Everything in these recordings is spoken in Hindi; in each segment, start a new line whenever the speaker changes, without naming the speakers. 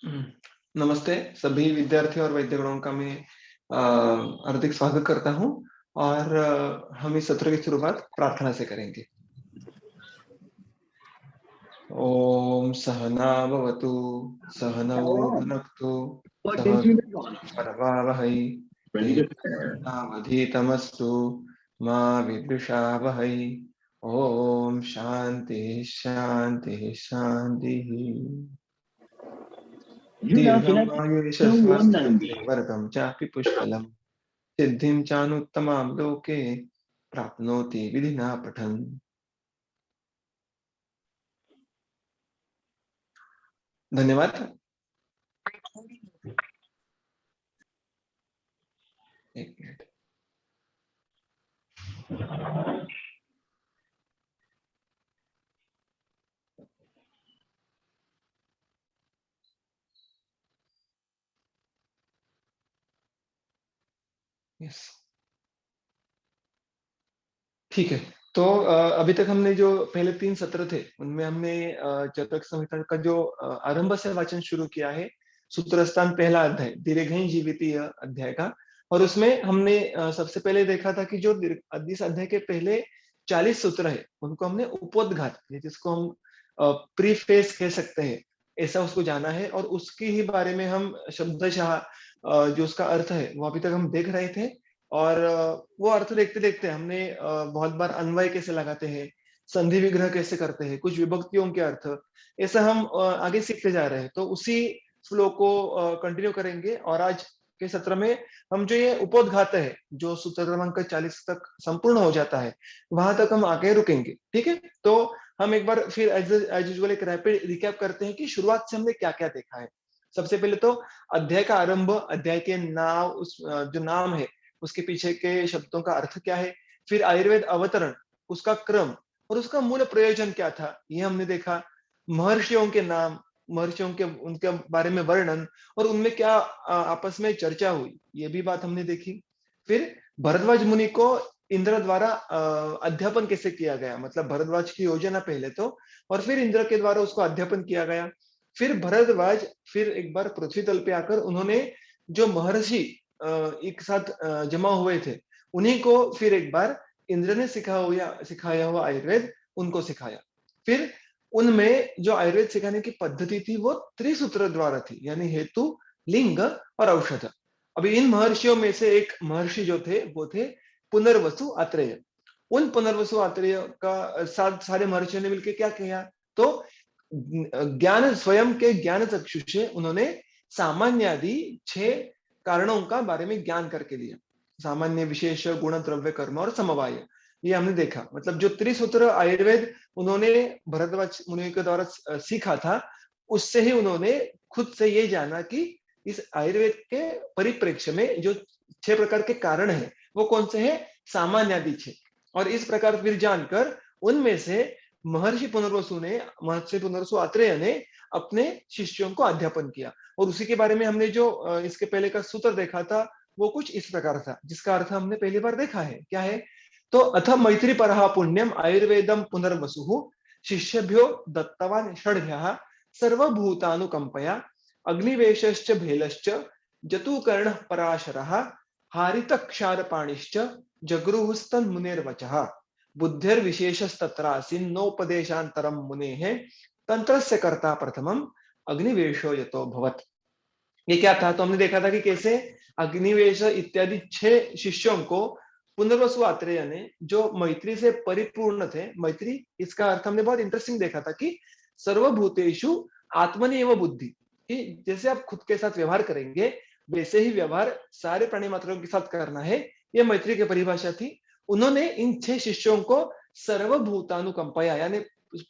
हम्म, नमस्ते सभी विद्यार्थियों और वैद्यगणों का मैं हार्दिक स्वागत करता हूं। और हम इस सत्र की शुरुआत प्रार्थना से करेंगे। ओम सहना भवतु सहनौ भुनक्तु सह परवावहै तेजस्विनावधीतमस्तु मा विद्विषावहै। ओम शांति शांति शांति। दीर्घमायुष्यस्वस्थैर्वर्धं चापि पुष्कलम् सिद्धिं चानुत्तमां लोके प्राप्नोति विधिना पठन्। धन्यवाद। एक मिनट। यस, ठीक है। तो अभी तक हमने जो पहले 3 सत्र थे उनमें हमने चतुर्थ संहिता का जो आरंभ से वाचन शुरू किया है। सूत्रस्थान पहला अध्याय दीर्घेन जीवितीय अध्याय का। और उसमें हमने सबसे पहले देखा था कि जो इस अध्याय के पहले 40 सूत्र है उनको हमने उपोद्घात, जिसको हम प्रीफेस कह सकते हैं, ऐसा उसको जाना है। और उसकी ही बारे में हम शब्दशः जो उसका अर्थ है वो अभी तक हम देख रहे थे। और वो अर्थ देखते देखते हमने बहुत बार अन्वय कैसे लगाते हैं, संधि विग्रह कैसे करते हैं, कुछ विभक्तियों के अर्थ, ऐसा हम आगे सीखते जा रहे हैं। तो उसी फ्लो को कंटिन्यू करेंगे। और आज के सत्र में हम जो ये उपोद्घात है, जो सूत्र क्रमांक 40 तक संपूर्ण हो जाता है, वहां तक हम आगे रुकेंगे। ठीक है, तो हम एक बार फिर एज यूजुअल एक रैपिड रिकैप करते हैं कि शुरुआत से हमने क्या क्या देखा है। सबसे पहले तो अध्याय का आरंभ, अध्याय के नाम, उस जो नाम है उसके पीछे के शब्दों का अर्थ क्या है, फिर आयुर्वेद अवतरण, उसका क्रम और उसका मूल प्रयोजन क्या था, ये हमने देखा। महर्षियों के नाम, महर्षियों के उनके बारे में वर्णन और उनमें क्या आपस में चर्चा हुई, ये भी बात हमने देखी। फिर भरद्वाज मुनि को इंद्र द्वारा अध्यापन कैसे किया गया, मतलब भरद्वाज की योजना पहले तो, और फिर इंद्र के द्वारा उसको अध्यापन किया गया। फिर भरद्वाज फिर एक बार पृथ्वी तल पे आकर उन्होंने जो महर्षि एक साथ जमा हुए थे, उन्हीं को फिर एक बार इंद्र ने सिखाया हुआ आयुर्वेद उनको सिखाया। फिर उनमें जो आयुर्वेद सिखाने की पद्धति थी वो त्रिसूत्र द्वारा थी, यानी हेतु, लिंग और औषध। अभी इन महर्षियों में से एक महर्षि जो थे वो थे पुनर्वसु आत्रेय। उन पुनर्वसु आत्रेय का साथ सारे महर्षियों ने मिलकर क्या किया, तो ज्ञान, स्वयं के ज्ञान चक्षु से उन्होंने सामान्य आदि 6 कारणों का बारे में ज्ञान करके दिया। सामान्य, विशेष, गुण, द्रव्य, कर्म और समवाय, ये हमने देखा। मतलब जो त्रिसूत्र आयुर्वेद उन्होंने भरद्वाज मुनि के द्वारा सीखा था, उससे ही उन्होंने खुद से ये जाना कि इस आयुर्वेद के परिप्रेक्ष्य में जो 6 प्रकार के कारण हैं वो कौन से हैं, सामान्य आदि 6। और इस प्रकार फिर जानकर उनमें से महर्षि पुनर्वसु आत्रेय ने अपने शिष्यों को अध्यापन किया। और उसी के बारे में हमने जो इसके पहले का सूत्र देखा था वो कुछ इस प्रकार था, जिसका अर्थ हमने पहली बार देखा है। क्या है, तो अथ मैत्री परहा पुण्यम आयुर्वेदम पुनर्वसु शिष्यभ्यो दत्तवान षड्भ्यः सर्वभूतानुकंपया अग्निवेशश्च भेलश्च जतुकर्ण पराशरः हारित क्षारपाणिश्च जगृहुस्तन मुनेर्वचः बुद्धिर्विशेषस्तत्रासीन नोपदेशांतरम मुनेः तंत्रस्य कर्ता प्रथमम अग्निवेशो यतो भवत्। ये क्या था, तो हमने देखा था कि कैसे अग्निवेश इत्यादि 6 शिष्यों को पुनर्वसु आत्रेय ने, जो मैत्री से परिपूर्ण थे, मैत्री इसका अर्थ हमने बहुत इंटरेस्टिंग देखा था कि सर्वभूतेषु आत्मनि एव बुद्धि, कि जैसे आप खुद के साथ व्यवहार करेंगे वैसे ही व्यवहार सारे प्राणी मात्रों के साथ करना है, ये मैत्री की परिभाषा थी। उन्होंने इन 6 शिष्यों को सर्वभूतानुकंपया, यानी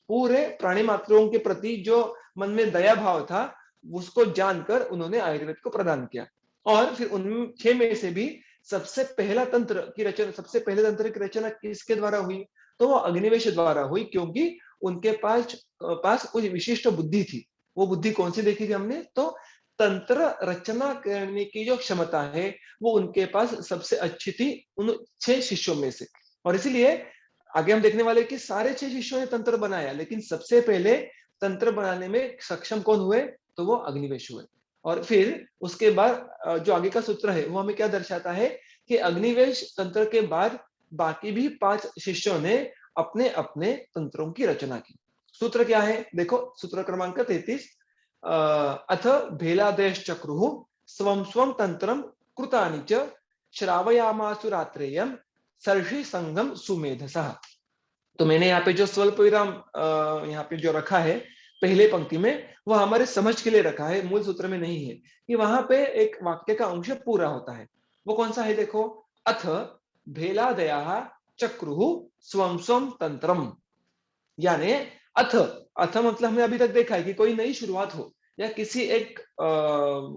पूरे प्राणी मात्रों के प्रति जो मन में दया भाव था उसको जानकर उन्होंने आयुर्वेद को प्रदान किया। और फिर उन 6 में से भी सबसे पहला तंत्र की रचना, सबसे पहले तंत्र की रचना किसके द्वारा हुई, तो वो अग्निवेश द्वारा हुई, क्योंकि उनके पास कुछ विशिष्ट बुद्धि थी। वो बुद्धि कौन सी देखी थी हमने, तो तंत्र रचना करने की जो क्षमता है वो उनके पास सबसे अच्छी थी उन 6 शिष्यों में से। और इसीलिए आगे हम देखने वाले कि सारे 6 शिष्यों ने तंत्र बनाया, लेकिन सबसे पहले तंत्र बनाने में सक्षम कौन हुए, तो वो अग्निवेश हुए। और फिर उसके बाद जो आगे का सूत्र है वो हमें क्या दर्शाता है कि अग्निवेश तंत्र के बाद बाकी भी 5 शिष्यों ने अपने अपने तंत्रों की रचना की। सूत्र क्या है? देखो सूत्र क्रमांक 33, अथ भेलादेश चक्रुः स्वं स्वं तंत्रम कृतानि च श्रावयामासु रात्रेयम सर्षि संगम सुमेधसः। तो मैंने यहाँ पे जो स्वल्प विराम यहाँ पे जो रखा है पहले पंक्ति में, वो हमारे समझ के लिए रखा है, मूल सूत्र में नहीं है। कि वहां पे एक वाक्य का अंश पूरा होता है। वो कौन सा है? देखो, अथ भेलादया चक्रुः स्वं स्वं तंत्रम, यानी अथ, अथ मतलब हमने अभी तक देखा है कि कोई नई शुरुआत हो या किसी एक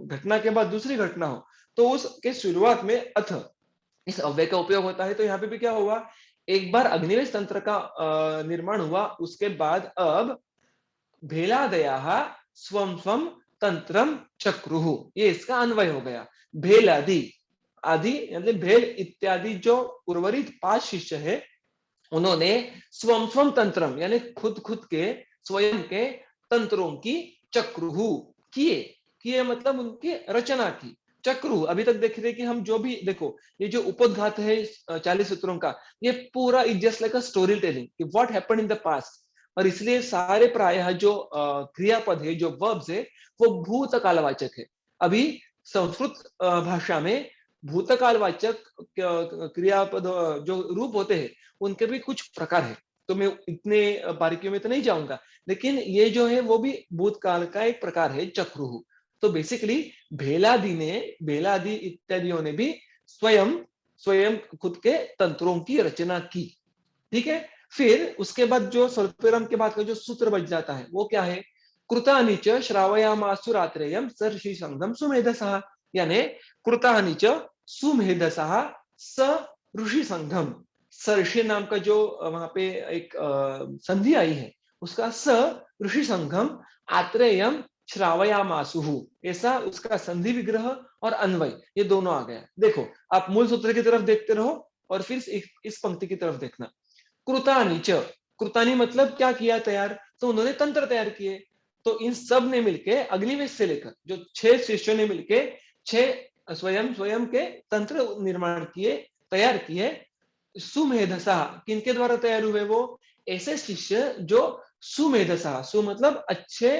घटना के बाद दूसरी घटना हो, तो उसके शुरुआत में अथ इस अव्यय का उपयोग होता है। तो यहाँ पे भी क्या हुआ, एक बार अग्निवेश तंत्र का निर्माण हुआ, उसके बाद अब भेलादयाः स्वं स्वं तंत्रम चक्रुः, ये इसका अन्वय हो गया। भेल आदि, आदि मतलब भेल इत्यादि जो उर्वरित 5 शिष्य है, उन्होंने स्वं स्वं तंत्रम यानी खुद खुद के स्वयं के तंत्रों की चक्रुः किए, किए मतलब उनकी रचना की। चक्रु अभी तक देख रहे कि हम जो भी देखो, ये जो उपोद्घात है 40 सूत्रों का, ये पूरा is just like a story telling कि what happened in the past. और इसलिए सारे प्रायः जो क्रियापद है, जो वर्ब्स है, वो भूतकालवाचक है। अभी संस्कृत भाषा में भूतकालवाचक क्रियापद जो रूप होते हैं, उनके भी कुछ प्रकार है। तो मैं इतने बारीकियों में तो नहीं जाऊंगा, लेकिन ये जो है वो भी भूतकाल का एक प्रकार है, चक्रुः। तो बेसिकली भेलादि इत्यादियों ने भी स्वयं स्वयं खुद के तंत्रों की रचना की। ठीक है। फिर उसके बाद जो स्वल्पविराम के बाद का जो सूत्र बच जाता है वो क्या है? कृतानि च श्रावयामासु रात्रेयम सर्षि संगम सुमेधसः, यानी कृतानि च सुमेधसः स ऋषि संगम। सर्षि नाम का जो वहां पे एक संधि आई है, उसका स ऋषि संगम आत्रेयम श्रावयामासुः, ऐसा उसका संधि विग्रह और अन्वय ये दोनों आ गया। देखो, आप मूल सूत्र की तरफ देखते रहो और फिर इस पंक्ति की तरफ देखना। कृतानि च, कृतानि मतलब क्या किया तैयार? तो उन्होंने तंत्र तैयार किए। तो इन सब ने मिलके अग्निवेश से लेकर जो 6 शिष्यों ने मिलके 6 स्वयं स्वयं के तंत्र निर्माण किए, तैयार किए। सुमेधसा, किनके द्वारा तैयार हुए? वो ऐसे शिष्य जो सुमेधसा, सु मतलब अच्छे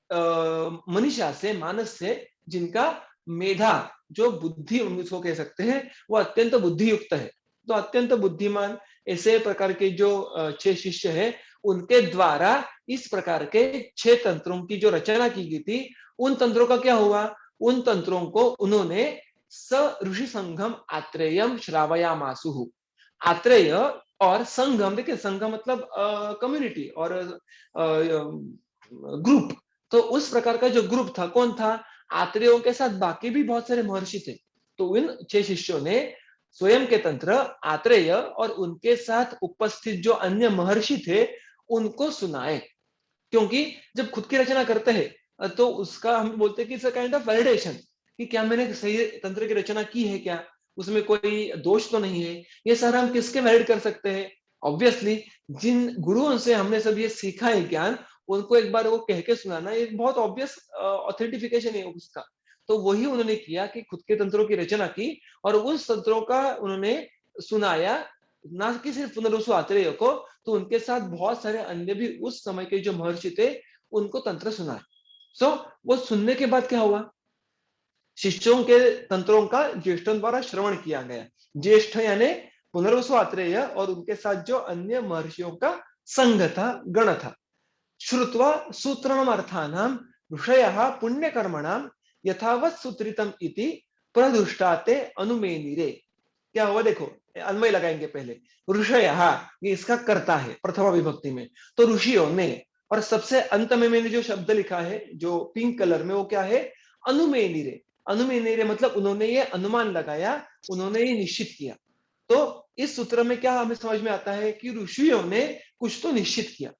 मनीषा से, मानस से, जिनका मेधा जो बुद्धि उसको कह सकते हैं, वो अत्यंत बुद्धियुक्त है। तो अत्यंत बुद्धिमान ऐसे प्रकार के जो 6 शिष्य है, उनके द्वारा इस प्रकार के 6 तंत्रों की जो रचना की गई थी, उन तंत्रों का क्या हुआ? उन तंत्रों को उन्होंने स ऋषि संघम आत्रेयम श्रावयामासुः, आत्रेय और संगम, देखिए संगम मतलब कम्युनिटी और ग्रुप। तो उस प्रकार का जो ग्रुप था, कौन था? आत्रेयों के साथ बाकी भी बहुत सारे महर्षि थे। तो इन 6 शिष्यों ने स्वयं के तंत्र आत्रेय और उनके साथ उपस्थित जो अन्य महर्षि थे उनको सुनाए। क्योंकि जब खुद की रचना करते हैं तो उसका हम बोलते हैं कि it's a kind of validation, कि क्या मैंने सही तंत्र की रचना की है, क्या उसमें कोई दोष तो नहीं है। ये सारा हम किसके वैलिड कर सकते हैं? ऑब्वियसली जिन गुरुओं से हमने सब ये सीखा है ज्ञान, उनको एक बार वो कह के सुनाना एक बहुत ऑब्वियस ऑथेंटिफिकेशन है उसका। तो वही उन्होंने किया कि खुद के तंत्रों की रचना की और उस तंत्रों का उन्होंने सुनाया, ना कि सिर्फ पुनरुसु आत्रेय को, तो उनके साथ बहुत सारे अन्य भी उस समय के जो महर्षि थे उनको तंत्र सुनाए। सो वो सुनने के बाद क्या हुआ? शिष्यों के तंत्रों का ज्येष्ठों द्वारा श्रवण किया गया। ज्येष्ठ यानी पुनर्वसु आत्रेय और उनके साथ जो अन्य महर्षियों का संघ था, गण था। श्रुत्वा सूत्रणम अर्थानाम ऋषयः पुण्यकर्मणाम यथावत् सूत्रितम इति प्रदुष्टाते अनुमेनिरे। क्या हुआ देखो, अन्वय लगाएंगे पहले। ऋषयः, ये इसका कर्ता है प्रथमा विभक्ति में, तो ऋषियों ने। और सबसे अंत में मैंने जो शब्द लिखा है जो पिंक कलर में, वो क्या है? अनुमेनिरे। अनुमेनिरे मतलब उन्होंने ये अनुमान लगाया, उन्होंने ये निश्चित किया। तो इस सूत्र में क्या हमें समझ में आता है कि ऋषियों ने कुछ तो निश्चित किया।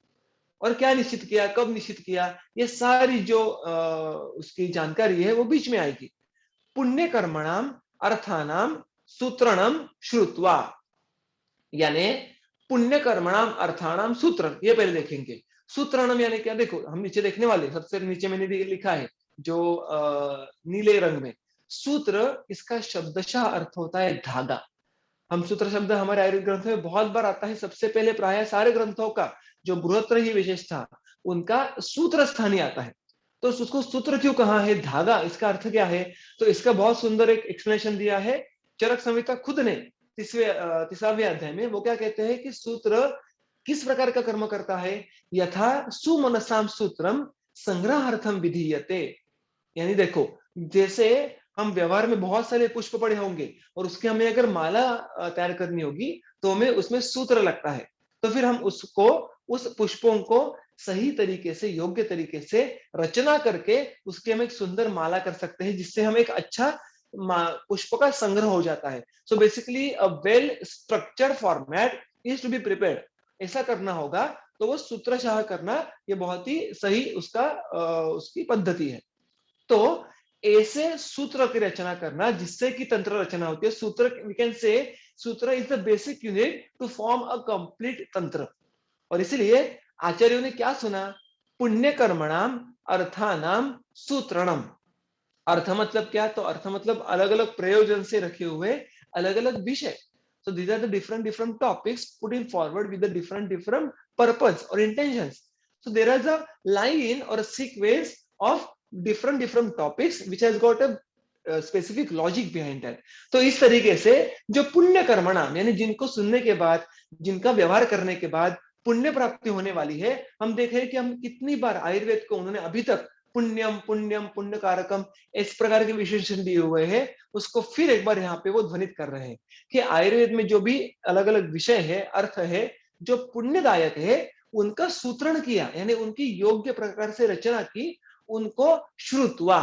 और क्या निश्चित किया, कब निश्चित किया, ये सारी जो उसकी जानकारी है वो बीच में आएगी। पुण्य कर्मणाम अर्थानाम सूत्रणम श्रुत्वा, यानी पुण्य कर्मणाम अर्थानाम सूत्र, ये पहले देखेंगे। सूत्रणम यानी क्या? देखो हम नीचे देखने वाले, सबसे नीचे मैंने लिखा है जो नीले रंग में। सूत्र इसका शब्दशः अर्थ होता है धागा। हम सूत्र शब्द हमारे आयुर्वेद ग्रंथों में बहुत बार आता है। सबसे पहले प्रायः सारे ग्रंथों का जो बृहत्तर ही विशेष था, उनका सूत्र स्थान ही आता है। तो उसको सूत्र क्यों कहा है? धागा, इसका अर्थ क्या है? तो इसका बहुत सुंदर एक एक्सप्लेनेशन दिया है चरक संहिता खुद ने 30वें अध्याय में। वो क्या कहते हैं कि सूत्र किस प्रकार का कर्म करता है? यथा सुमनसाम सूत्रम संग्रहार्थम विधीयते। यानी देखो, जैसे हम व्यवहार में बहुत सारे पुष्प पड़े होंगे और उसकी हमें अगर माला तैयार करनी होगी, तो हमें उसमें सूत्र लगता है। तो फिर हम उसको, उस पुष्पों को सही तरीके से, योग्य तरीके से रचना करके उसकी हम एक सुंदर माला कर सकते हैं, जिससे हम एक अच्छा पुष्प का संग्रह हो जाता है। So basically a well structured format is to be prepared. ऐसा करना होगा, तो वो सूत्रशाह करना ये बहुत ही सही उसका उसकी पद्धति है। तो ऐसे सूत्र की रचना करना जिससे कि तंत्र रचना होती है। सूत्र, वी कैन से, सूत्र is the basic unit to form a complete तंत्र। और इसलिए आचार्यों ने क्या सुना? पुण्य कर्मणाम अर्थानाम सूत्रणम। अर्थ मतलब क्या? तो अर्थ मतलब अलग अलग प्रयोजन से रखे हुए अलग अलग विषय। So these are the different different topics putting forward with the different different purpose or intentions. So there is a line or a sequence of different different topics which has got a specific logic behind that. तो इस तरीके से जो पुण्य कर्मणाम, यानी जिनको सुनने के बाद, जिनका व्यवहार करने के बाद पुण्य प्राप्ति होने वाली है, हम देख रहे हैं कि हम कितनी बार आयुर्वेद को उन्होंने अभी तक पुण्यम पुण्यम पुण्य कारकम इस प्रकार के विशेषण दिए हुए हैं। उसको फिर एक बार यहाँ पे वो ध्वनित कर रहे हैं कि आयुर्वेद में जो भी अलग अलग विषय है, अर्थ है, जो पुण्यदायक है, उनका सूत्रण किया, यानी उनकी योग्य प्रकार से रचना की। उनको श्रुत्वा,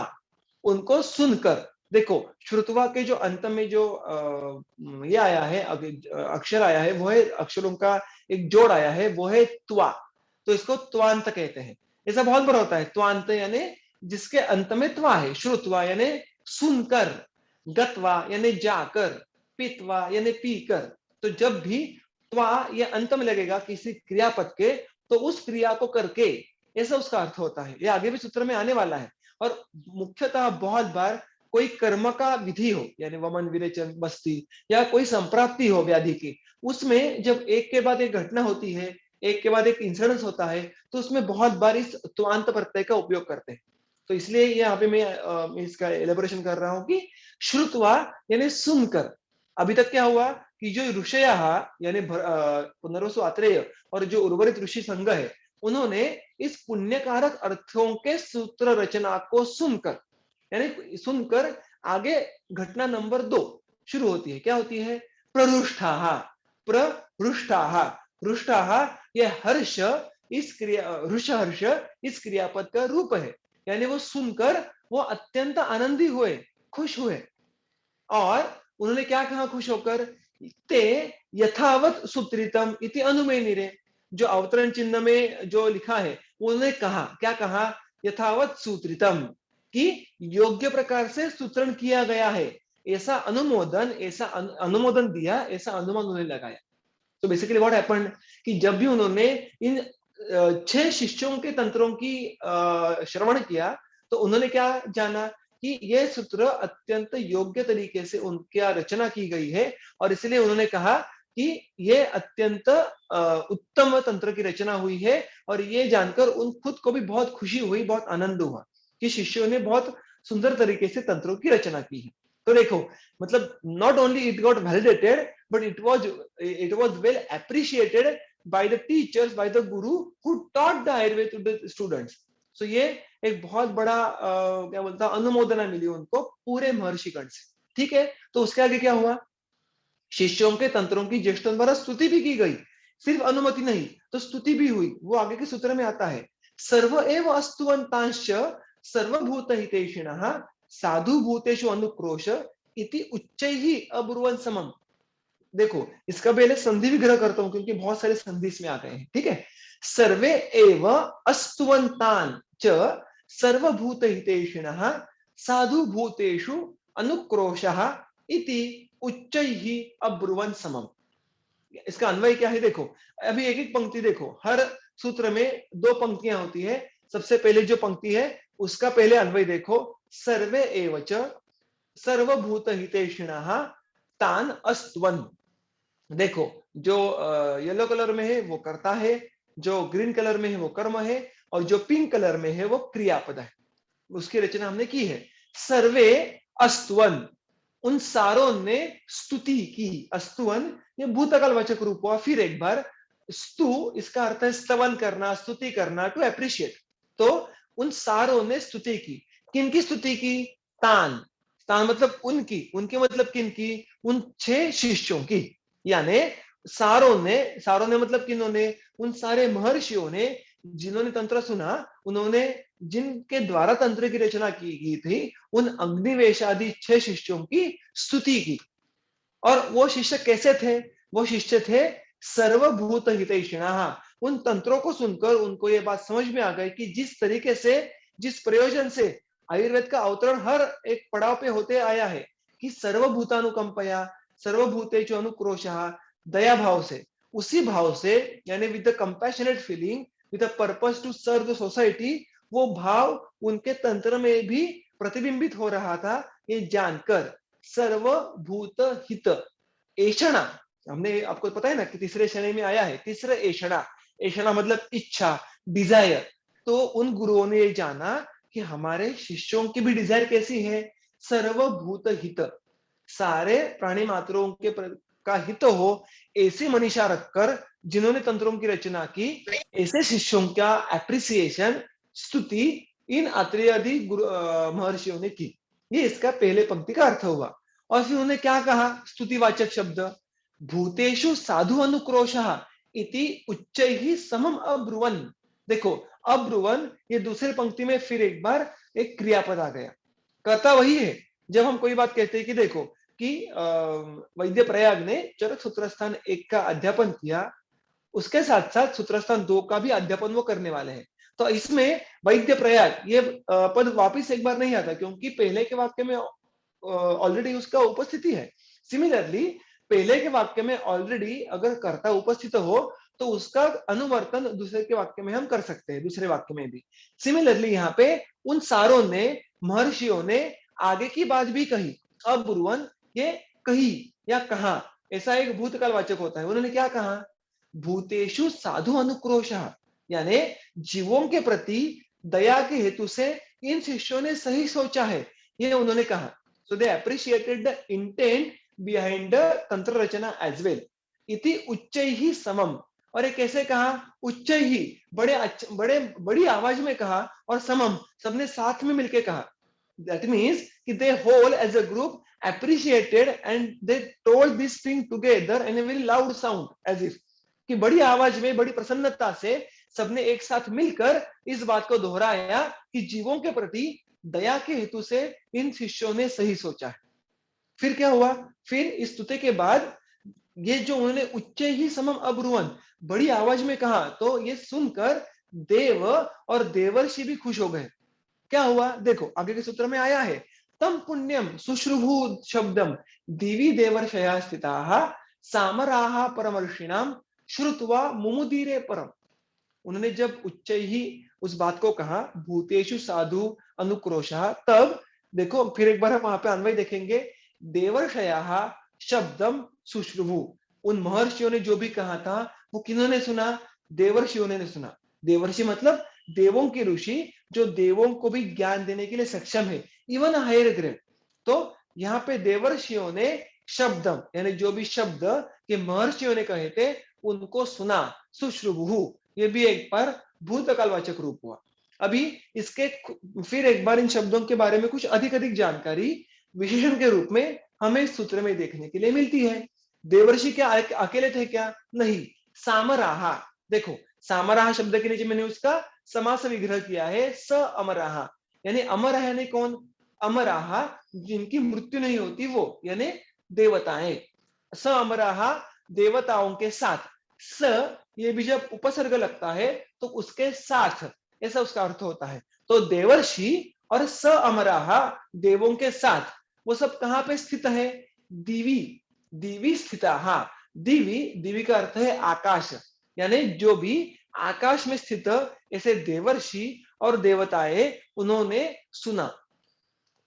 उनको सुनकर। देखो, श्रुत्वा के जो अंत में जो ये आया है, अक्षर आया है, वो है अक्षरों का एक जोड़ आया है, वो है त्वा। तो इसको त्वांत कहते हैं। ऐसा बहुत बार होता है, त्वांत यानी जिसके अंत में त्वा है। श्रुत्वा यानी सुनकर, गत्वा यानी जाकर, पित्वा यानी पीकर। तो जब भी त्वा ये अंत में लगेगा किसी क्रियापद के, तो उस क्रिया को करके, ऐसा उसका अर्थ होता है। ये आगे भी सूत्र में आने वाला है। और मुख्यतः बहुत बार कोई कर्म का विधि हो, यानी वमन विरेचन बस्ती, या कोई संप्राप्ति हो व्याधि की, उसमें जब एक के बाद एक घटना होती है, एक के बाद एक इंसिडेंस होता है, तो उसमें बहुत बार इस त्वांत प्रत्यय का उपयोग करते हैं। तो इसलिए यहाँ पे मैं इसका एलेबोरेशन कर रहा हूँ कि श्रुत्वा यानी सुनकर। अभी तक क्या हुआ कि जो ऋषया यानी पुनर्वसु आत्रेय और जो उर्वरित ऋषि संघ है, उन्होंने इस पुण्यकारक अर्थों के सूत्र रचना को सुनकर, यानी सुनकर आगे घटना नंबर 2 शुरू होती है। क्या होती है? प्ररुष्टाहा। प्ररुष्टाहा, रुष्टाहा ये हर्ष, इस क्रिया, ऋष हर्ष इस क्रियापद का रूप है। यानी वो सुनकर वो अत्यंत आनंदी हुए, खुश हुए। और उन्होंने क्या कहा खुश होकर? ते यथावत सुत्रितम इति अनुमेनिरे। जो अवतरण चिन्ह में जो लिखा है, उन्होंने कहा, क्या कहा? यथावत सूत्रितम, कि योग्य प्रकार से सूत्रण किया गया है, ऐसा अनुमोदन, ऐसा अनुमोदन दिया, ऐसा अनुमान उन्होंने लगाया। तो बेसिकली व्हाट हैपेंड कि जब भी उन्होंने इन 6 शिष्यों के तंत्रों की श्रवण किया, तो उन्होंने क्या जाना कि यह सूत्र अत्यंत योग्य तरीके से उनकी रचना की गई है। और इसलिए उन्होंने कहा कि यह अत्यंत उत्तम तंत्र की रचना हुई है। और ये जानकर उन खुद को भी बहुत खुशी हुई, बहुत आनंद हुआ कि शिष्यों ने बहुत सुंदर तरीके से तंत्रों की रचना की है। तो देखो, मतलब not only it got validated, but it was well appreciated by the teachers, by the guru who taught the ayurveda to the students. So ये एक बहुत बड़ा क्या बोलता अनुमोदना मिली उनको पूरे महर्षिगण से। ठीक है, तो उसके आगे क्या हुआ? शिष्यों के तंत्रों की ज्येष्ठों द्वारा स्तुति भी की गई। सिर्फ अनुमति नहीं, तो स्तुति भी हुई। वो आगे के सूत्र में आता है, सर्व एव अस्तुवंतांश्च सर्वभूत हितैषिणः साधु भूतेषु अनुक्रोश इति उच्चैः अब्रुवन् समम्। देखो, इसका पहले संधि विग्रह करता हूं क्योंकि बहुत सारे संधि इसमें आ गए हैं। ठीक है, सर्वे एव अस्तुवंतान च सर्वभूत हितेषिणः साधु भूतेषु अनुक्रोशः इति उच्चैः अब्रुवन् समम्। इसका अन्वय क्या है? देखो, अभी एक एक पंक्ति देखो, हर सूत्र में 2 पंक्तियां होती है। सबसे पहले जो पंक्ति है उसका पहले अन्वय देखो, सर्वे एवच सर्वभूत हितैषिणः तान अस्त्वन्। देखो, जो येलो कलर में है वो कर्ता है, जो ग्रीन कलर में है वो कर्म है, और जो पिंक कलर में है वो क्रियापद है। उसकी रचना हमने की है। सर्वे अस्तुवन, उन सारों ने स्तुति की। अस्तुवन ये भूतकाल वाचक रूप हुआ। फिर एक बार स्तु, इसका अर्थ है स्तवन करना, स्तुति करना, टू एप्रिशिएट। तो उन सारों ने स्तुति की। किनकी स्तुति की? तान। तान मतलब उनकी, उनके मतलब किनकी? उन 6 शिष्यों की। यानी सारों ने मतलब किन्होंने? उन सारे महर्षियों ने जिन्होंने तंत्र सुना, उन्होंने जिनके द्वारा तंत्र की रचना की गई थी, उन अग्निवेश आदि 6 शिष्यों की स्तुति की। और वो शिष्य कैसे थे? वो शिष्य थे सर्वभूत हितैषिणः। उन तंत्रों को सुनकर उनको ये बात समझ में आ गई कि जिस तरीके से, जिस प्रयोजन से आयुर्वेद का अवतरण हर एक पड़ाव पे होते आया है कि सर्वभूतानुकंपया, सर्वभूतेषु अनुक्रोशः, दया भाव से, उसी भाव से, यानी with the compassionate feeling, with the purpose to serve the society, वो भाव उनके तंत्र में भी प्रतिबिंबित हो रहा था। ये जानकर सर्वभूत हित ऐषणा, हमने आपको पता है ना कि तीसरे श्रेणी में आया है, तीसरा ऐषणा। ऐषणा मतलब इच्छा, डिजायर। तो उन गुरुओं ने ये जाना कि हमारे शिष्यों की भी डिजायर कैसी है? सर्वभूत हित, सारे प्राणी मात्रों के का हित हो, ऐसी मनीषा रखकर जिन्होंने तंत्रों की रचना की, ऐसे शिष्यों का एप्रिसिएशन, स्तुति इन अत्रेयादि महर्षियों ने की। ये इसका पहले पंक्ति का अर्थ हुआ। और फिर उन्होंने क्या कहा? स्तुतिवाचक शब्द, भूतेषु साधु अनुक्रोशः इति उच्चैः समम अब्रुवन्। देखो, अब्रुवन्, ये दूसरे पंक्ति में फिर एक बार एक क्रियापद आ गया। कर्ता वही है। जब हम कोई बात कहते हैं कि देखो कि वैद्य प्रयाग ने चरक सूत्रस्थान 1 का अध्यापन किया, उसके साथ साथ सूत्रस्थान 2 का भी अध्यापन वो करने वाले हैं। तो इसमें वैद्य प्रयाग ये पद वापिस एक बार नहीं आता, क्योंकि पहले के वाक्य में ऑलरेडी उसका उपस्थिति है। सिमिलरली पहले के वाक्य में ऑलरेडी अगर कर्ता उपस्थित हो तो उसका अनुवर्तन दूसरे के वाक्य में हम कर सकते हैं, दूसरे वाक्य में भी। सिमिलरली यहाँ पे उन सारों ने, महर्षियों ने आगे की बात भी कही। अब्रुवन, ये कही या कहा, ऐसा एक भूतकाल वाचक होता है। उन्होंने क्या कहा? भूतेषु साधु अनुक्रोशः, यानी जीवों के प्रति दया के हेतु से इन शिष्यों ने सही सोचा है, ये उन्होंने कहा। So they appreciated the intent behind the तंत्र रचना एज वेल। इति उच्चैः समम, और ये कैसे कहा? उच्चैः, बड़े बड़ी आवाज में कहा, और समम, सबने साथ में मिलकर कहा। दैट मीन्स कि they whole as a group appreciated and they told this thing together in a very loud sound, as if कि बड़ी आवाज में, बड़ी प्रसन्नता से सबने एक साथ मिलकर इस बात को दोहराया कि जीवों के प्रति दया के हेतु से इन शिष्यों ने सही सोचा है। फिर क्या हुआ? फिर इस स्तुति के बाद ये जो उन्होंने उच्च ही समम अब्रुवन, बड़ी आवाज में कहा, तो ये सुनकर देव और देवर्षि भी खुश हो गए। क्या हुआ? देखो आगे के सूत्र में आया है, तम पुण्यम सुश्रुभु शब्दम दिवी देवर्षया स्थिताः सामराः परमर्षिणाम श्रुत्वा मुमुदीरे परम। उन्होंने जब उच्च ही उस बात को कहा, भूतेषु साधु अनुक्रोशः, तब देखो फिर एक बार हम वहां पे अन्वय देखेंगे, देवर्षयाः शब्दम सुश्रुभु, उन महर्षियों ने जो भी कहा था वो किन्होंने सुना? देवर्षियों ने सुना। देवर्षि मतलब देवों के ऋषि, जो देवों को भी ज्ञान देने के लिए सक्षम है, इवन हायर ग्रेड। तो यहाँ पे देवर्षियों ने शब्दम, यानी जो भी शब्द के महर्षियों ने कहे थे उनको सुना। सुश्रुभु, ये भी एक बार भूतकालवाचक रूप हुआ। अभी इसके फिर एक बार इन शब्दों के बारे में कुछ अधिक जानकारी विशेषण के रूप में हमें इस सूत्र में देखने के लिए मिलती है। देवर्षि क्या अकेले थे क्या? नहीं, सामराहा। देखो, सामराहा शब्द के नीचे मैंने उसका समास विग्रह किया है, स अमराहा, यानी अमर है यानी कौन? अमराहा, जिनकी मृत्यु नहीं होती वो, यानी देवताएं। स अमराहा, देवताओं के साथ। स, ये भी जब उपसर्ग लगता है तो उसके साथ, ऐसा उसका अर्थ होता है। तो देवर्षि और स अमराहा, देवों के साथ, वो सब कहां पे स्थित है? दिवी, दिवी स्थिता। हाँ, दिवी, दिवी का अर्थ है आकाश, यानी जो भी आकाश में स्थित ऐसे देवर्षि और देवताएं उन्होंने सुना।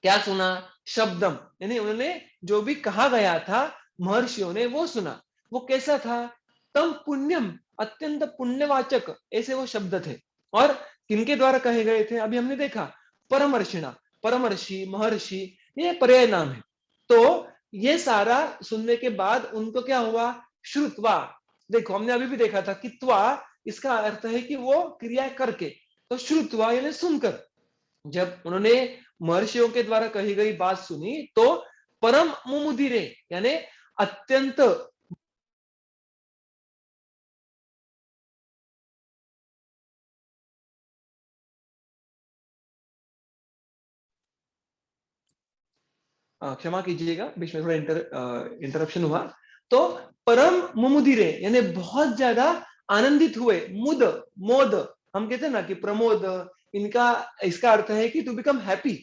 क्या सुना? शब्दम, यानी उन्होंने जो भी कहा गया था महर्षियों ने वो सुना। वो कैसा था? तम पुण्यम, अत्यंत पुण्यवाचक ऐसे वो शब्द थे। और किनके द्वारा कहे गए थे? अभी हमने देखा, परमर्षिणा, परमर्षि, महर्षि, ये पर्याय नाम है। तो ये सारा सुनने के बाद उनको क्या हुआ? श्रुत्वा, देखो हमने अभी भी देखा था कि त्वा इसका अर्थ है कि वो क्रिया करके, तो श्रुत्वा यानी सुनकर। जब उन्होंने महर्षियों के द्वारा कही गई बात सुनी तो परम मुमुदिरे, यानी अत्यंत, क्षमा कीजिएगा बीच में थोड़ा इंटरप्शन हुआ। तो परम मुमुदिरे यानी बहुत ज्यादा आनंदित हुए। मुद, मोद, हम कहते हैं ना कि प्रमोद, इनका इसका अर्थ है कि to become happy,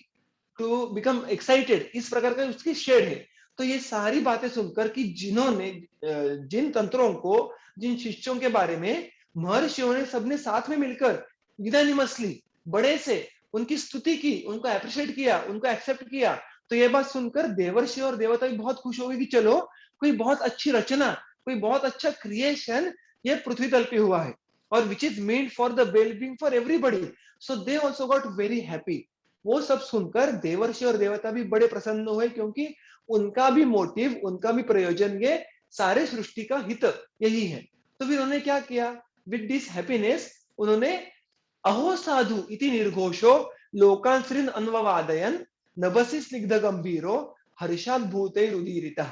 to become excited, इस प्रकार का उसकी शेड है। तो ये सारी बातें सुनकर कि जिन्होंने जिन तंत्रों को, जिन शिष्यों के बारे में महर्षियों ने सबने साथ में मिलकर यूनानिमसली बड़े से उनकी स्तुति की, उनको अप्रिशिएट किया, उनको एक्सेप्ट किया, तो ये बात सुनकर देवर्षि और देवता भी बहुत खुश हो गए कि चलो कोई बहुत अच्छी रचना, कोई बहुत अच्छा क्रिएशन ये पृथ्वी तल पे हुआ है, और which is made for the wellbeing for everybody. So they also got very happy. वो सब सुनकर देवर्षि और देवता भी बड़े प्रसन्न हुए, क्योंकि उनका भी मोटिव, उनका भी प्रयोजन ये सारे सृष्टि का हित यही है। तो फिर उन्होंने क्या किया? विद दिस हैप्पीनेस उन्होंने अहो साधु इति निर्घोषो लोकान श्रीन अन्ववादयन नभसि स्निग्ध गंभीरो हर्षाद भूतैरुदीरितः।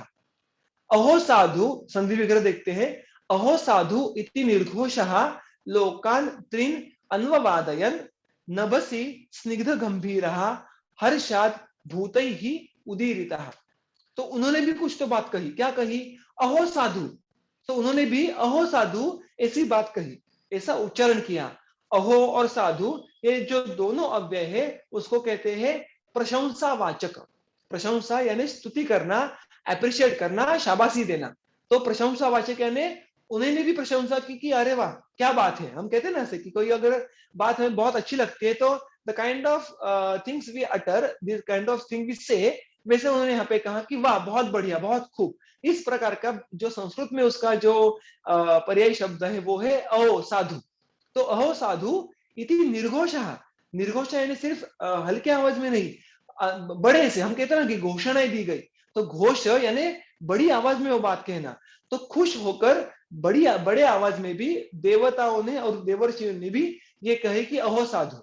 अहो साधु, संधि विग्रह देखते हैं। अहो साधु इति निर्घोषः लोकान त्रीन अन्ववादयन नभसि स्निग्ध गंभीरः हर्षाद भूतैः उदीरितः। तो उन्होंने भी कुछ तो बात कही। क्या कही? अहो साधु। तो उन्होंने भी अहो साधु ऐसी बात कही, ऐसा उच्चारण किया। अहो और साधु ये जो दोनों अव्यय है उसको कहते हैं प्रशंसावाचक। प्रशंसा यानी स्तुति करना, अप्रिशिएट करना, शाबाशी देना। तो प्रशंसावाचक यानी उन्होंने भी प्रशंसा की कि अरे वाह क्या बात है। हम कहते हैं ना ऐसे कि कोई अगर बात हमें बहुत अच्छी लगती है तो the kind of things we utter, this kind of thing we say, वैसे उन्होंने यहाँ पे कहा कि वाह बहुत बढ़िया, बहुत खूब। इस प्रकार का जो संस्कृत में उसका जो पर्यायी शब्द है वो है अहो साधु। तो अहो साधु इति निर्घोषः, निर्घोष यानी सिर्फ हल्के आवाज में नहीं, बड़े से, हम कहते हैं ना कि घोषणाएं दी गई, तो घोष यानी बड़ी आवाज में वो बात कहना। तो खुश होकर बड़ी बड़े आवाज में भी देवताओं ने और देवर्षियों ने भी ये कहे कि अहो साधु।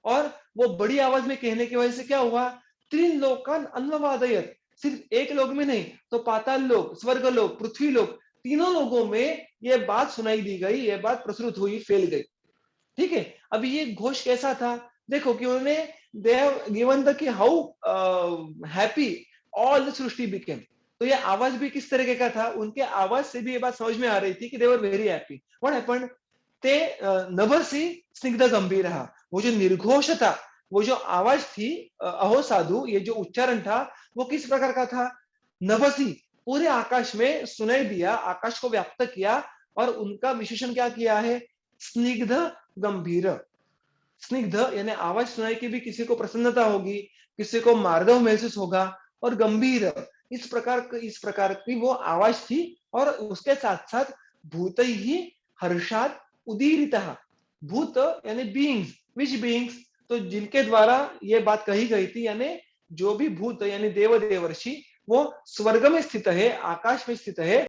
और वो बड़ी आवाज में कहने की वजह से क्या हुआ? तीन लोकान अन्ववादयत, सिर्फ एक लोग में नहीं, तो पाताल लोग, स्वर्ग लोग, पृथ्वी लोग, तीनों लोगों में ये बात सुनाई दी गई, ये बात प्रसृत हुई, फैल गई। ठीक है। अभी ये घोष कैसा था? देखो कि उन्होंने दे हैव गिवन द कि how happy all the Srishti became. तो ये आवाज भी किस तरीके का था? उनके आवाज से भी ये बात समझ में आ रही थी कि they were very happy. What happened? ते नभसी स्निग्ध गंभीर रहा, वो जो निर्घोष था, वो जो आवाज थी, अहो साधु, ये जो उच्चारण था वो किस प्रकार का था? नभसी, पूरे आकाश में सुनाई दिया, आकाश को व्याप्त किया। और उनका विशेषण क्या किया है? स्निग्ध गंभीर। स्निग्ध यानी आवाज सुनाई के भी किसी को प्रसन्नता होगी, किसी को मार्दव महसूस होगा। और गंभीर, इस प्रकार की वो आवाज थी। और उसके साथ साथ भूत ही हर्षात उदीरितः, भूत यानी बीइंग्स, विच बीइंग्स, तो जिनके द्वारा ये बात कही गई थी, यानी जो भी भूत यानी देव देवर्षि वो स्वर्ग में स्थित है, आकाश में स्थित है,